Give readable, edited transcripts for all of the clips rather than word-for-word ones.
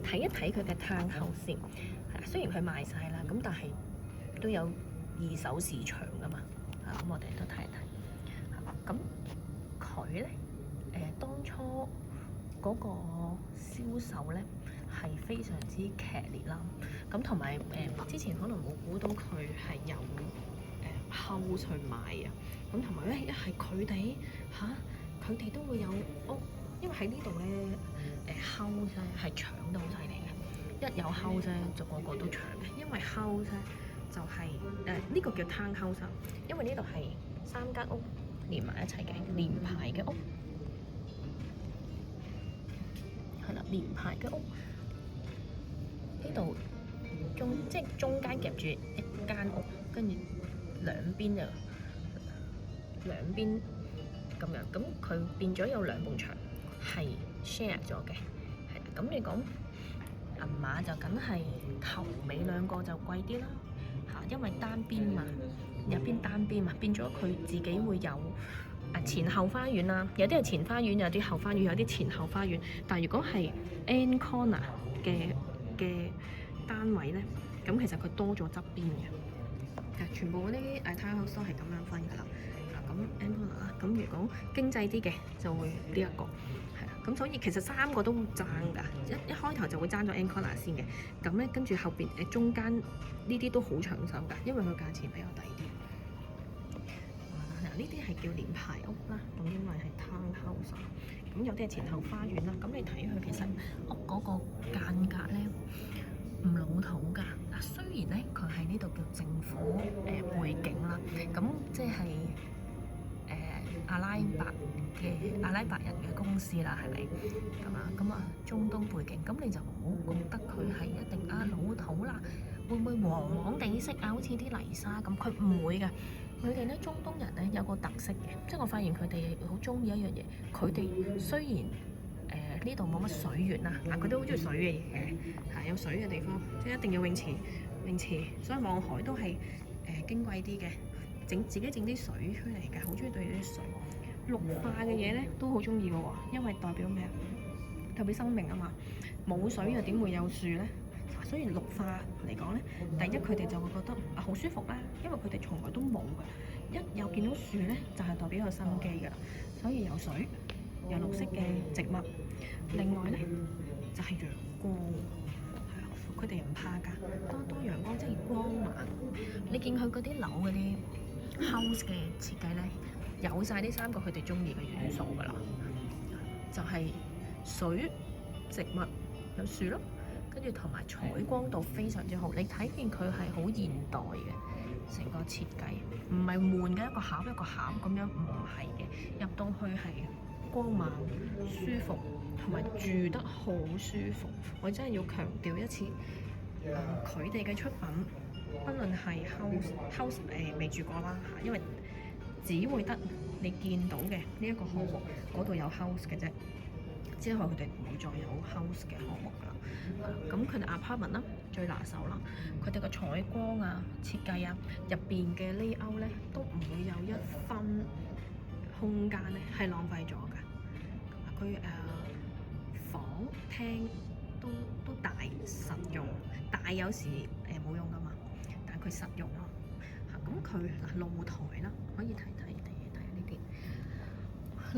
睇一睇佢嘅攤後先。係啦，雖然佢賣晒啦，咁但係都有二手市場噶嘛。咁我哋都睇一睇。咁佢咧當初嗰個銷售咧係非常之劇烈啦。咁同埋之前可能冇估到佢係有house去賣啊。咁同埋咧一係佢哋佢哋都會有屋，因為喺呢度咧house咧係搶得好犀利嘅。一有 house 咧就個個都搶嘅，因為 house 咧就係呢個叫 townhouse，因為呢度係3間屋連埋一齊嘅連排嘅屋，係啦，連排嘅屋呢度即係中間夾住一間屋，跟住兩邊咁樣，咁佢變咗有2埲牆係 share 咗嘅，係啦。咁你講銀碼就梗係頭尾兩個就貴啲啦，因為單邊嘛，入邊單邊嘛，變咗佢自己會有前後花園啦，有啲係前花園，有啲後花園，有啲前後花園。但係如果係 end corner 嘅單位咧，咁其實佢多咗側邊嘅，全部嗰啲townhouse都係咁樣分㗎啦。咁 end corner 啦，咁如果經濟啲嘅就會呢一個係啦。咁所以其實3個都爭㗎，一開頭就會爭咗 end corner 先嘅。咁咧跟住後邊中間呢啲都好搶手㗎，因為佢價錢比較低啲。呢啲係叫連排屋啦，咁因為係 townhouse，咁有啲係前後花園啦。咁你睇佢其實屋嗰個間隔咧唔老土㗎。雖然咧佢喺呢度叫政府背景啦，咁即係阿拉伯人嘅公司啦，係咪咁啊？中東背景，咁你就唔好覺得佢係一定老土啦，會唔會黃黃地色好似啲泥沙咁？佢唔會㗎。佢哋咧中東人咧有個特色嘅，即係我發現佢哋好中意一樣嘢。佢哋雖然呢度冇乜水源啦，佢都好中意水嘅嘢，有水嘅地方，即係一定要泳池，所以望海都係矜貴啲嘅，自己整啲水出嚟嘅，好中意對啲水。綠化嘅嘢咧都好中意嘅喎，因為代表咩啊？代表生命啊嘛，冇水又點會有樹咧？所以綠化嚟講咧，第一佢哋就會覺得好舒服啦，因為佢哋從來都冇嘅，一有見到樹咧就係代表有生機㗎啦。所以有水，有綠色嘅植物，另外咧就係陽光，佢哋唔怕㗎，多陽光即係光猛。你見佢嗰啲樓嗰啲 house 嘅設計咧，有晒呢3個佢哋中意嘅元素㗎啦，就係水、植物、有樹咯。跟住同埋採光度非常之好，你睇見佢係好現代嘅成個設計，唔係悶嘅一個盒一個盒咁樣，唔係嘅，入到去係光猛、舒服，同埋住得好舒服。我真係要強調一次，佢哋嘅出品，不論係 house 未住過啦，因為只會得你見到嘅呢一個項目嗰度有 house 嘅啫。之後佢哋唔會再有 house 嘅項目㗎啦。咁佢哋 apartment 啦最拿手啦，佢哋個採光啊、設計啊、入邊嘅 layout 咧都唔會有一分空間咧係浪費咗㗎。佢房廳都大實用，大有時冇用㗎嘛，但係佢實用咯。咁佢露台啦，可以睇呢啲。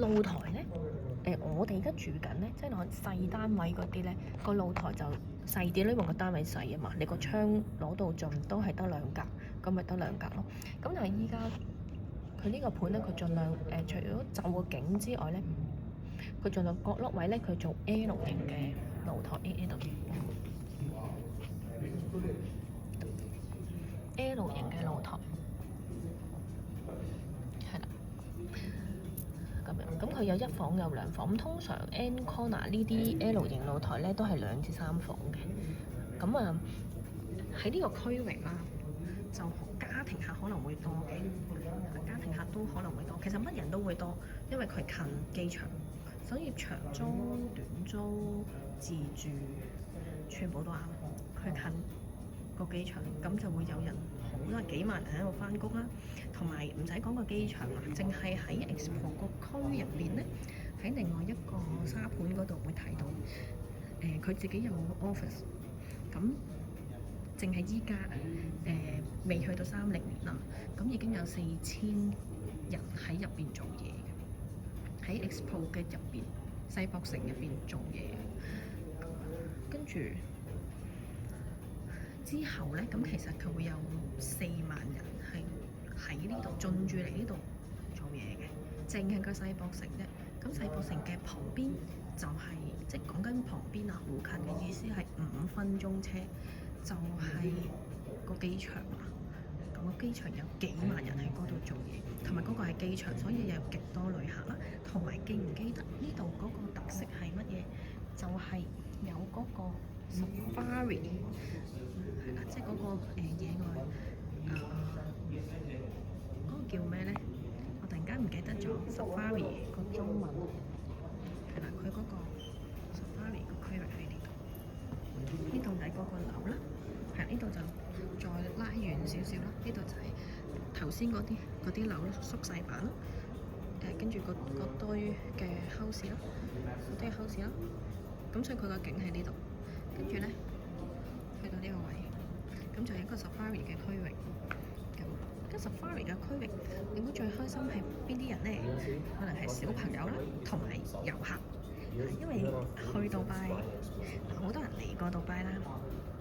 露台咧，我哋而家住緊咧，即係攞細單位嗰啲咧，個露台就細啲，因為個單位細啊嘛，你個窗攞到盡都係得2格，咁咪得2格咯。咁但係依家佢呢個盤咧，佢盡量除咗就個景之外咧，佢盡量角落位咧，佢做 L 型嘅露台 L 型嘅露台。咁佢有1房有2房，咁通常 end corner 呢啲 L 型露台咧都係2至3房嘅。咁喺呢個區域啦，就家庭客可能會多嘅，家庭客都可能會多。其實乜人都會多，因為佢近機場，所以長租、短租、自住全部都啱。佢近個機場，咁就會有人好多幾萬人喺度返工啦，同埋唔使講個機場啦，淨係喺 Expo 個區入邊咧，喺另外一個沙盤嗰度會睇到佢自己有 office，咁淨係依家未去到30年啦，咁已經有4000人喺入邊做嘢嘅，喺 Expo 嘅入邊，世博城入邊做嘢。跟住之後咧，咁其實佢會有4萬人係喺呢度進駐嚟呢度做嘢嘅，淨係個世博城啫。咁世博城嘅旁邊就係、即係講緊旁邊啊，好近嘅意思係5分鐘車就係、個機場啦。咁個機場有幾萬人喺嗰度做嘢，同埋嗰個係機場，所以有極多旅客啦。同埋記唔記得呢度嗰個特色係乜嘢？就係、有嗰個 safari 係啦，即係嗰個野外嗰個叫咩咧？我突然間唔記得咗 safari 個中文係啦，佢嗰個 safari 個區域喺呢度，呢度就係嗰個樓啦，係呢度就再拉遠少少啦，呢度就係頭先嗰啲樓縮細版啦，跟住嗰堆嘅 house 啦，嗰堆 house 啦，咁所以佢個景喺呢度，跟住咧去到呢個位，咁就係一個 safari 嘅區域。咁 safari 嘅區域，你估最開心係邊啲人咧？可能係小朋友啦，同埋遊客，因為去杜拜，好多人嚟過杜拜啦。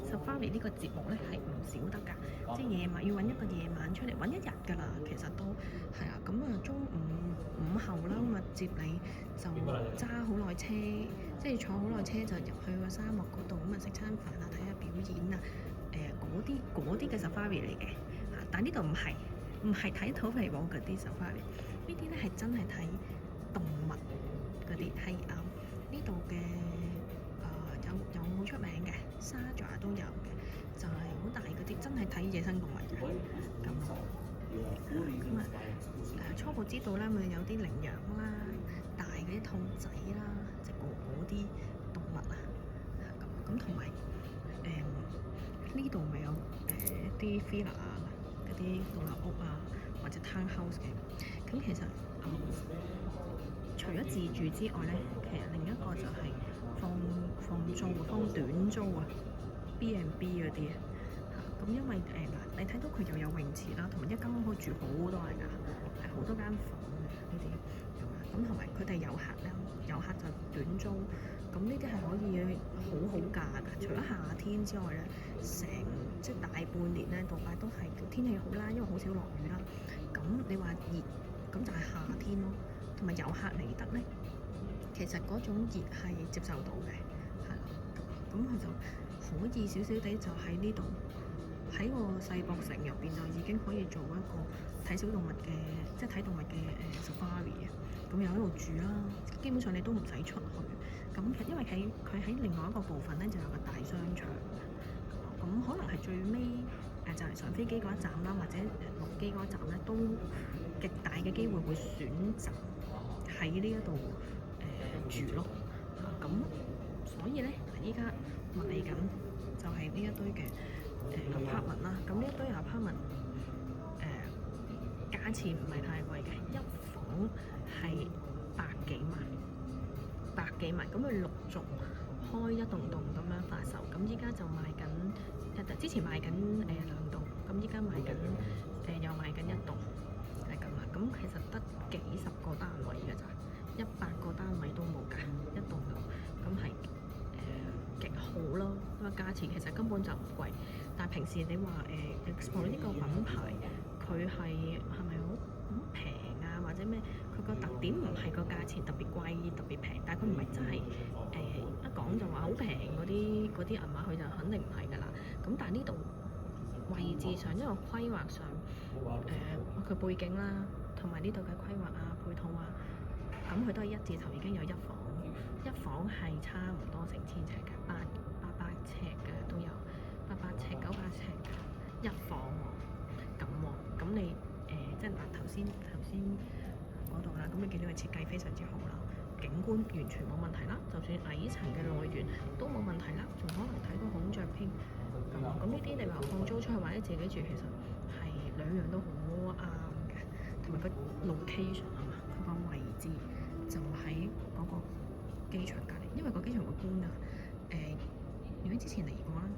Safari 呢個節目咧係唔少得㗎，即係夜晚要揾一個夜晚出嚟，揾一日㗎啦。其實都係啊，咁啊中午後啦，咁啊接你就揸好耐車，即係坐好耐車就入去個沙漠嗰度，咁啊食餐飯啊，睇下表演啊，嗰啲嘅 Safari 嚟嘅嚇。但呢度唔係睇土皮王嗰啲 Safari，呢啲咧係真係睇動物嗰啲，係呢度嘅。有好出名嘅沙爪都有嘅，就係、好大嗰啲，真係睇野生動物嘅咁啊。初步知道啦，咪有啲羚羊啦、大嗰啲兔仔啦，即係嗰啲動物啊。咁同埋呢度咪有啲 villa 啊，嗰啲獨立屋啊，或者 townhouse 嘅。咁其實除咗自住之外咧，其實另一個就係放短租啊 B&B 嗰啲啊。咁因為嗱，你睇到佢又有泳池啦，同埋一間屋可以住好多人㗎，係好多間房嘅呢啲咁同埋佢哋遊客咧，遊客就短租，咁呢啲係可以好價㗎。除咗夏天之外咧，即係大半年咧，杜拜都係天氣好啦，因為好少落雨啦。咁你話熱，咁就係夏天咯。同埋遊客嚟得咧，其實嗰種熱係接受到嘅，係啦。咁佢就可以少少地就喺呢度，喺個世博城入邊就已經可以做一個睇小動物嘅，即係睇動物嘅safari 嘅。咁又喺度住啦，基本上你都唔使出去。咁因為佢喺另外一個部分咧就有個大商場，咁可能係最尾就係上飛機嗰一站啦，或者落機嗰一站咧，都極大嘅機會會選擇喺呢一度住咯。咁所以咧，依家賣緊就係呢一堆嘅apartment 啦。咁呢一堆 apartment 價錢唔係太貴嘅，一房係百幾萬，咁佢陸續開一棟棟咁樣發售。咁依家就賣緊之前賣緊2棟，咁依家賣緊又賣緊1棟，係咁啦。咁其實得幾十個單位㗎咋，100個單位都冇㗎，一棟樓，咁係極好咯。咁啊價錢其實根本就唔貴，但係平時你話Expo呢個品牌佢係咪好平啊，或者咩？佢個特點唔係個價錢特別貴特別平，但係佢唔係真係一講就話好平嗰啲銀碼，佢就肯定唔係㗎啦。咁但係呢度位置上，因為規劃上佢背景啦，同埋呢度嘅規劃啊、配套啊，咁佢都係一字頭已經有一房係差唔多成千尺㗎，800尺嘅都有，800尺、900尺嘅一房喎。咁你即係嗱頭先嗰度啦，咁你見到佢設計非常之好啦，景觀完全冇問題啦，就算矮層嘅內園都冇問題啦，仲可能睇到孔雀添。咁呢啲你話放租出去或者自己住，其實係兩樣都好啱嘅，同埋個 location 啊嘛，佢個位置就喺嗰個機場隔離，因為個機場個官啊如果之前嚟過啦，